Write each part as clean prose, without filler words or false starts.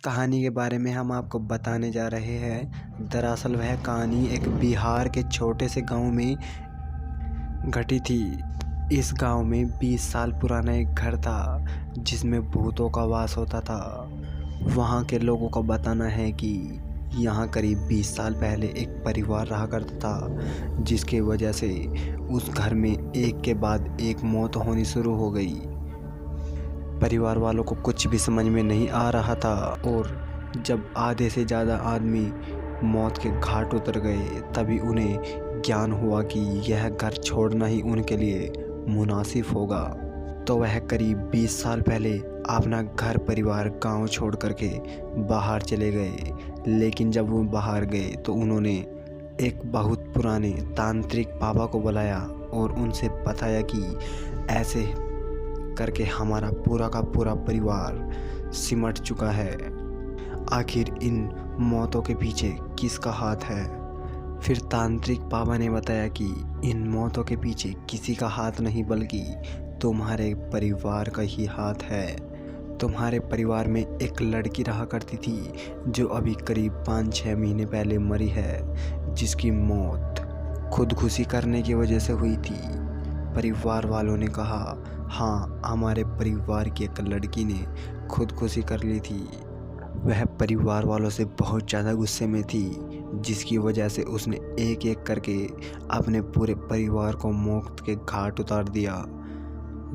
कहानी के बारे में हम आपको बताने जा रहे हैं। दरअसल वह कहानी एक बिहार के छोटे से गांव में घटी थी। इस गांव में 20 साल पुराना एक घर था जिसमें भूतों का वास होता था। वहां के लोगों का बताना है कि यहाँ करीब 20 साल पहले एक परिवार रहा करता था, जिसकी वजह से उस घर में एक के बाद एक मौत होनी शुरू हो गई। परिवार वालों को कुछ भी समझ में नहीं आ रहा था और जब आधे से ज़्यादा आदमी मौत के घाट उतर गए तभी उन्हें ज्ञान हुआ कि यह घर छोड़ना ही उनके लिए मुनासिब होगा। तो वह करीब 20 साल पहले अपना घर परिवार गांव छोड़ करके बाहर चले गए। लेकिन जब वो बाहर गए तो उन्होंने एक बहुत पुराने तांत्रिक बाबा को बुलाया और उनसे बताया कि ऐसे करके हमारा पूरा का पूरा परिवार सिमट चुका है। आखिर इन मौतों के पीछे किसका हाथ है? फिर तांत्रिक बाबा ने बताया कि इन मौतों के पीछे किसी का हाथ नहीं बल्कि तुम्हारे परिवार का ही हाथ है। तुम्हारे परिवार में एक लड़की रहा करती थी जो अभी करीब 5-6 महीने पहले मरी है, जिसकी मौत खुदकुशी करने की वजह से हुई थी। परिवार वालों ने कहा, हाँ, हमारे परिवार की एक लड़की ने खुदकुशी कर ली थी। वह परिवार वालों से बहुत ज़्यादा गुस्से में थी, जिसकी वजह से उसने एक एक करके अपने पूरे परिवार को मौत के घाट उतार दिया।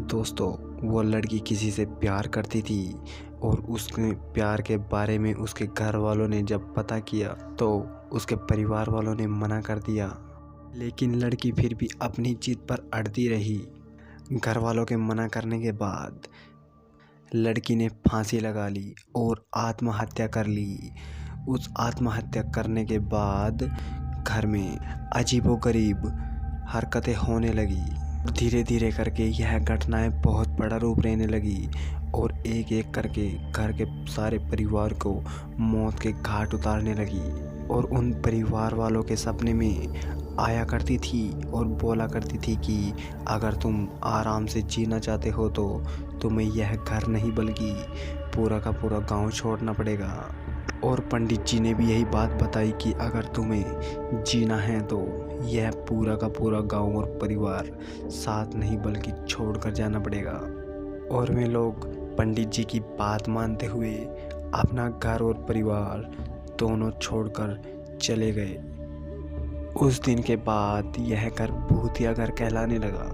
दोस्तों, वो लड़की किसी से प्यार करती थी और उसके प्यार के बारे में उसके घर वालों ने जब पता किया तो उसके परिवार वालों ने मना कर दिया। लेकिन लड़की फिर भी अपनी जिद पर अड़ती रही। घर वालों के मना करने के बाद लड़की ने फांसी लगा ली और आत्महत्या कर ली। उस आत्महत्या करने के बाद घर में अजीबोगरीब हरकतें होने लगी। धीरे धीरे करके यह घटनाएं बहुत बड़ा रूप लेने लगी और एक एक करके घर के सारे परिवार को मौत के घाट उतारने लगी। और उन परिवार वालों के सपने में आया करती थी और बोला करती थी कि अगर तुम आराम से जीना चाहते हो तो तुम्हें यह घर नहीं बल्कि पूरा का पूरा गांव छोड़ना पड़ेगा। और पंडित जी ने भी यही बात बताई कि अगर तुम्हें जीना है तो यह पूरा का पूरा गांव और परिवार साथ नहीं बल्कि छोड़कर जाना पड़ेगा। और वे लोग पंडित जी की बात मानते हुए अपना घर और परिवार दोनों छोड़कर चले गए। उस दिन के बाद यह घर भूतिया घर कहलाने लगा।